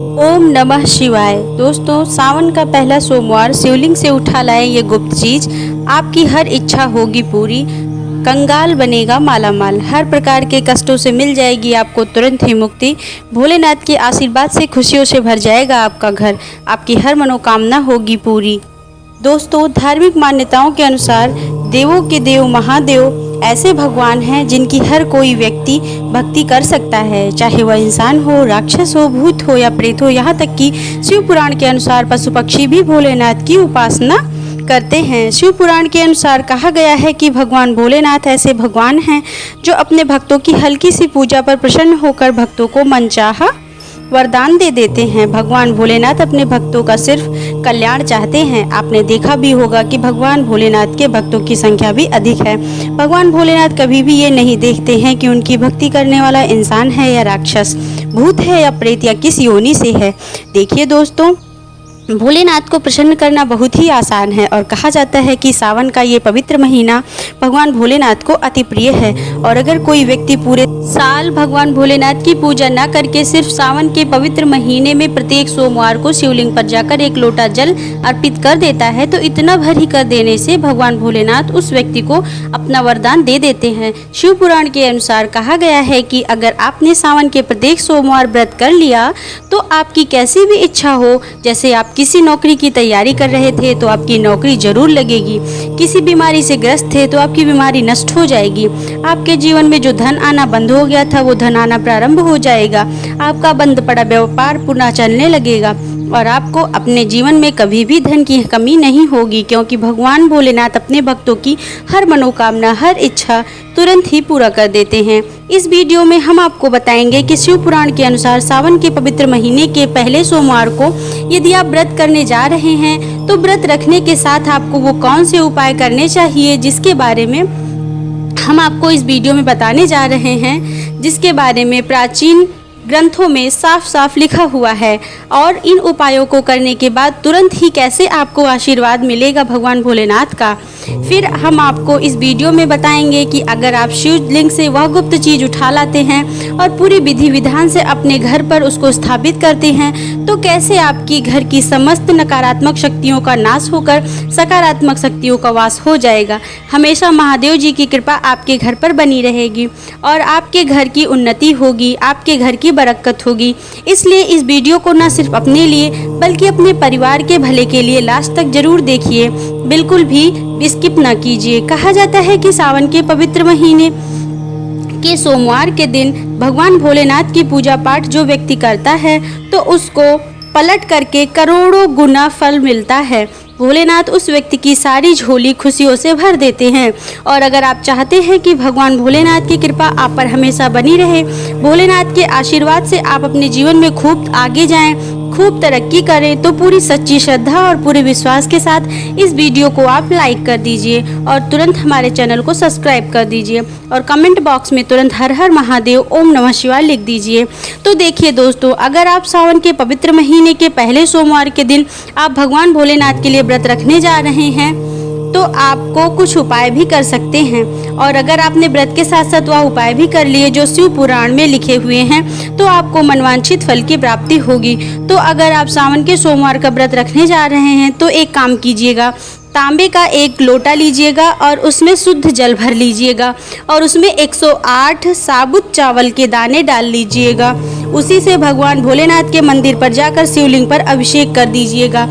ओम नमः शिवाय। दोस्तों, सावन का पहला सोमवार शिवलिंग से उठा लाएं ये गुप्त चीज, आपकी हर इच्छा होगी पूरी। कंगाल बनेगा मालामाल, हर प्रकार के कष्टों से मिल जाएगी आपको तुरंत ही मुक्ति। भोलेनाथ के आशीर्वाद से खुशियों से भर जाएगा आपका घर, आपकी हर मनोकामना होगी पूरी। दोस्तों, धार्मिक मान्यताओं के अनुसार देवों के देव महादेव ऐसे भगवान हैं जिनकी हर कोई व्यक्ति भक्ति कर सकता है, चाहे वह इंसान हो, राक्षस हो, भूत हो या प्रेत हो। यहाँ तक कि शिव पुराण के अनुसार पशु पक्षी भी भोलेनाथ की उपासना करते हैं। शिव पुराण के अनुसार कहा गया है कि भगवान भोलेनाथ ऐसे भगवान हैं जो अपने भक्तों की हल्की सी पूजा पर प्रसन्न होकर भक्तों को मनचाहा वरदान दे देते हैं। भगवान भोलेनाथ अपने भक्तों का सिर्फ कल्याण चाहते हैं। आपने देखा भी होगा कि भगवान भोलेनाथ के भक्तों की संख्या भी अधिक है। भगवान भोलेनाथ कभी भी ये नहीं देखते हैं कि उनकी भक्ति करने वाला इंसान है या राक्षस, भूत है या प्रेत या किस योनि से है। देखिए दोस्तों, भोलेनाथ को प्रसन्न करना बहुत ही आसान है और कहा जाता है कि सावन का ये पवित्र महीना भगवान भोलेनाथ को अति प्रिय है। और अगर कोई व्यक्ति पूरे साल भगवान भोलेनाथ की पूजा न करके सिर्फ सावन के पवित्र महीने में प्रत्येक सोमवार को शिवलिंग पर जाकर एक लोटा जल अर्पित कर देता है, तो इतना भर ही कर देने से भगवान भोलेनाथ उस व्यक्ति को अपना वरदान दे देते हैं। शिव पुराण के अनुसार कहा गया है कि अगर आपने सावन के प्रत्येक सोमवार व्रत कर लिया तो आपकी कैसी भी इच्छा हो, जैसे आप किसी नौकरी की तैयारी कर रहे थे तो आपकी नौकरी जरूर लगेगी, किसी बीमारी से ग्रस्त थे तो आपकी बीमारी नष्ट हो जाएगी, आपके जीवन में जो धन आना बंद हो गया था वो धन आना प्रारंभ हो जाएगा, आपका बंद पड़ा व्यापार पुनः चलने लगेगा और आपको अपने जीवन में कभी भी धन की कमी नहीं होगी, क्योंकि भगवान भोलेनाथ अपने भक्तों की हर मनोकामना, हर इच्छा तुरंत ही पूरा कर देते हैं। इस वीडियो में हम आपको बताएंगे कि शिव पुराण के अनुसार सावन के पवित्र महीने के पहले सोमवार को यदि आप व्रत करने जा रहे हैं तो व्रत रखने के साथ आपको वो कौन से उपाय करने चाहिए, जिसके बारे में हम आपको इस वीडियो में बताने जा रहे हैं, जिसके बारे में प्राचीन ग्रंथों में साफ साफ लिखा हुआ है। और इन उपायों को करने के बाद तुरंत ही कैसे आपको आशीर्वाद मिलेगा भगवान भोलेनाथ का। फिर हम आपको इस वीडियो में बताएंगे कि अगर आप शिवलिंग से वह गुप्त चीज उठा लाते हैं और पूरी विधि विधान से अपने घर पर उसको स्थापित करते हैं तो कैसे आपकी घर की समस्त नकारात्मक शक्तियों का नाश होकर सकारात्मक शक्तियों का वास हो जाएगा। हमेशा महादेव जी की कृपा आपके घर पर बनी रहेगी और आपके घर की उन्नति होगी, आपके घर की बरकत होगी। इसलिए इस वीडियो को न सिर्फ अपने लिए बल्कि अपने परिवार के भले के लिए लास्ट तक जरूर देखिए, बिल्कुल भी स्किप ना कीजिए। कहा जाता है कि सावन के पवित्र महीने के सोमवार के दिन भगवान भोलेनाथ की पूजा पाठ जो व्यक्ति करता है तो उसको पलट करके करोड़ों गुना फल मिलता है। भोलेनाथ उस व्यक्ति की सारी झोली खुशियों से भर देते हैं। और अगर आप चाहते हैं कि भगवान भोलेनाथ की कृपा आप पर हमेशा बनी रहे, भोलेनाथ के आशीर्वाद से आप अपने जीवन में खूब आगे जाएं, खूब तरक्की करें, तो पूरी सच्ची श्रद्धा और पूरे विश्वास के साथ इस वीडियो को आप लाइक कर दीजिए और तुरंत हमारे चैनल को सब्सक्राइब कर दीजिए और कमेंट बॉक्स में तुरंत हर हर महादेव ओम नमः शिवाय लिख दीजिए। तो देखिए दोस्तों, अगर आप सावन के पवित्र महीने के पहले सोमवार के दिन आप भगवान भोलेनाथ के लिए व्रत रखने जा रहे हैं तो आपको कुछ उपाय भी कर सकते हैं। और अगर आपने व्रत के साथ साथ वह उपाय भी कर लिए जो शिव पुराण में लिखे हुए हैं तो आपको मनवांछित फल की प्राप्ति होगी। तो अगर आप सावन के सोमवार का व्रत रखने जा रहे हैं तो एक काम कीजिएगा, तांबे का एक लोटा लीजिएगा और उसमें शुद्ध जल भर लीजिएगा और उसमें 108 साबुत चावल के दाने डाल लीजिएगा। उसी से भगवान भोलेनाथ के मंदिर पर जाकर शिवलिंग पर अभिषेक कर दीजिएगा।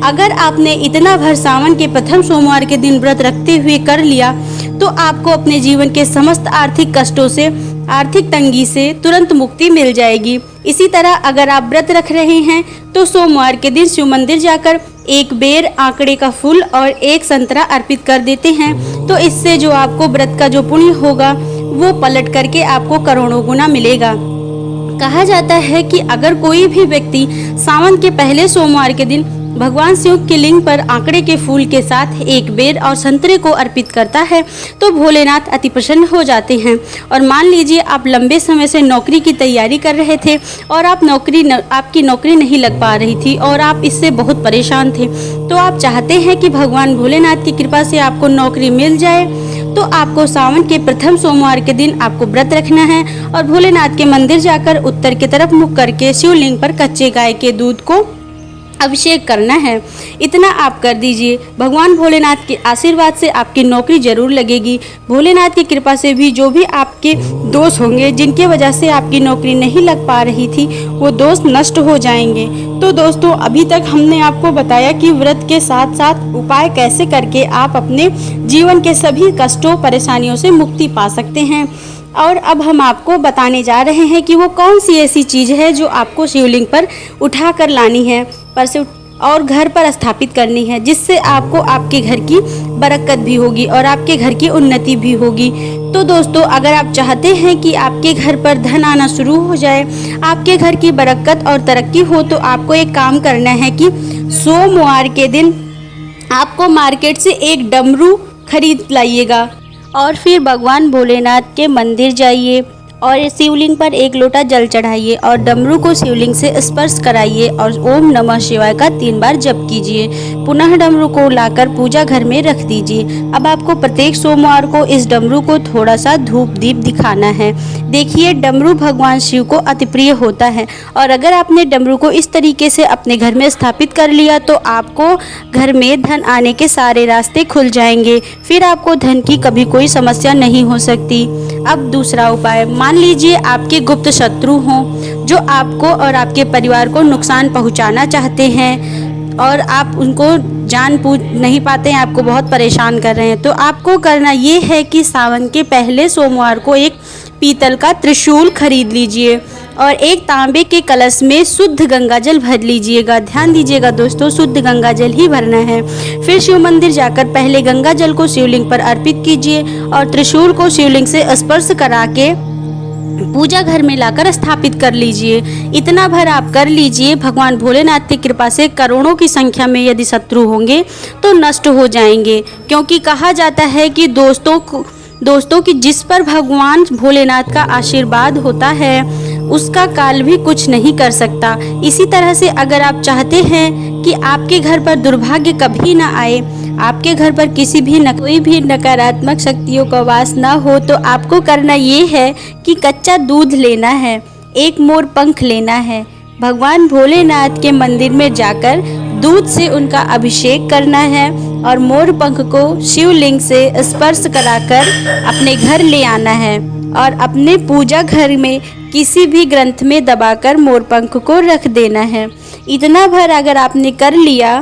अगर आपने इतना भर सावन के प्रथम सोमवार के दिन व्रत रखते हुए कर लिया तो आपको अपने जीवन के समस्त आर्थिक कष्टों से, आर्थिक तंगी से तुरंत मुक्ति मिल जाएगी। इसी तरह अगर आप व्रत रख रहे हैं तो सोमवार के दिन शिव मंदिर जाकर एक बेर, आंकड़े का फूल और एक संतरा अर्पित कर देते हैं तो इससे जो आपको व्रत का जो पुण्य होगा वो पलट करके आपको करोड़ों गुना मिलेगा। कहा जाता है कि अगर कोई भी व्यक्ति सावन के पहले सोमवार के दिन भगवान शिव के लिंग पर आंकड़े के फूल के साथ एक बेर और संतरे को अर्पित करता है तो भोलेनाथ अति प्रसन्न हो जाते हैं। और मान लीजिए आप लंबे समय से नौकरी की तैयारी कर रहे थे और आपकी नौकरी नहीं लग पा रही थी और आप इससे बहुत परेशान थे, तो आप चाहते हैं कि भगवान भोलेनाथ की कृपा से आपको नौकरी मिल जाए, तो आपको सावन के प्रथम सोमवार के दिन आपको व्रत रखना है और भोलेनाथ के मंदिर जाकर उत्तर की तरफ मुख करके शिवलिंग पर कच्चे गाय के दूध को अभिषेक करना है। इतना आप कर दीजिए। भगवान भोलेनाथ के आशीर्वाद से आपकी नौकरी जरूर लगेगी। भोलेनाथ की कृपा से भी जो भी आपके दोष होंगे जिनकी वजह से आपकी नौकरी नहीं लग पा रही थी, वो दोष नष्ट हो जाएंगे। तो दोस्तों, अभी तक हमने आपको बताया कि व्रत के साथ साथ उपाय कैसे करके आप अपने जीवन के सभी कष्टों परेशानियों से मुक्ति पा सकते हैं। और अब हम आपको बताने जा रहे हैं कि वो कौन सी ऐसी चीज़ है जो आपको शिवलिंग पर उठा कर लानी है और घर पर स्थापित करनी है, जिससे आपको आपके घर की बरकत भी होगी और आपके घर की उन्नति भी होगी। तो दोस्तों, अगर आप चाहते हैं कि आपके घर पर धन आना शुरू हो जाए, आपके घर की बरकत और तरक्की हो, तो आपको एक काम करना है कि सोमवार के दिन आपको मार्केट से एक डमरू खरीद लाइएगा और फिर भगवान भोलेनाथ के मंदिर जाइए और शिवलिंग पर एक लोटा जल चढ़ाइए और डमरू को शिवलिंग से स्पर्श कराइए और ओम नमः शिवाय का 3 बार जप कीजिए। पुनः डमरू को लाकर पूजा घर में रख दीजिए। अब आपको प्रत्येक सोमवार को इस डमरू को थोड़ा सा धूप दीप दिखाना है। देखिए, डमरू भगवान शिव को अति प्रिय होता है और अगर आपने डमरू को इस तरीके से अपने घर में स्थापित कर लिया तो आपको घर में धन आने के सारे रास्ते खुल जाएंगे। फिर आपको धन की कभी कोई समस्या नहीं हो सकती। अब दूसरा उपाय, मान लीजिए आपके गुप्त शत्रु हों जो आपको और आपके परिवार को नुकसान पहुंचाना चाहते हैं और आप उनको जान पूछ नहीं पाते हैं, आपको बहुत परेशान कर रहे हैं। तो आपको करना ये है कि सावन के पहले सोमवार को एक पीतल का त्रिशूल खरीद लीजिए और एक तांबे के कलश में शुद्ध गंगाजल भर लीजिएगा। ध्यान दीजिएगा दोस्तों, शुद्ध गंगाजल ही भरना है। फिर शिव मंदिर जाकर पहले गंगाजल को शिवलिंग पर अर्पित कीजिए और त्रिशूल को शिवलिंग से स्पर्श करा के पूजा घर में लाकर स्थापित कर लीजिए। इतना भर आप कर लीजिए। भगवान भोलेनाथ की कृपा से करोड़ों की संख्या में यदि शत्रु होंगे तो नष्ट हो जाएंगे, क्योंकि कहा जाता है कि दोस्तों की जिस पर भगवान भोलेनाथ का आशीर्वाद होता है उसका काल भी कुछ नहीं कर सकता। इसी तरह से अगर आप चाहते हैं कि आपके घर पर दुर्भाग्य कभी ना आए, आपके घर पर कोई भी नकारात्मक शक्तियों का वास ना हो, तो आपको करना ये है कि कच्चा दूध लेना है, एक मोर पंख लेना है, भगवान भोलेनाथ के मंदिर में जाकर दूध से उनका अभिषेक करना है और मोर पंख को शिवलिंग से स्पर्श कराकर अपने घर ले आना है और अपने पूजा घर में किसी भी ग्रंथ में दबाकर मोर पंख को रख देना है। इतना भर अगर आपने कर लिया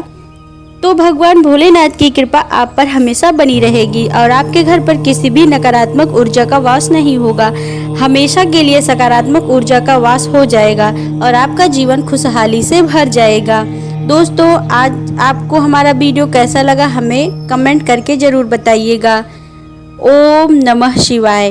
तो भगवान भोलेनाथ की कृपा आप पर हमेशा बनी रहेगी और आपके घर पर किसी भी नकारात्मक ऊर्जा का वास नहीं होगा। हमेशा के लिए सकारात्मक ऊर्जा का वास हो जाएगा और आपका जीवन खुशहाली से भर जाएगा। दोस्तों, आज आपको हमारा वीडियो कैसा लगा हमें कमेंट करके ज़रूर बताइएगा। ओम नमः शिवाय।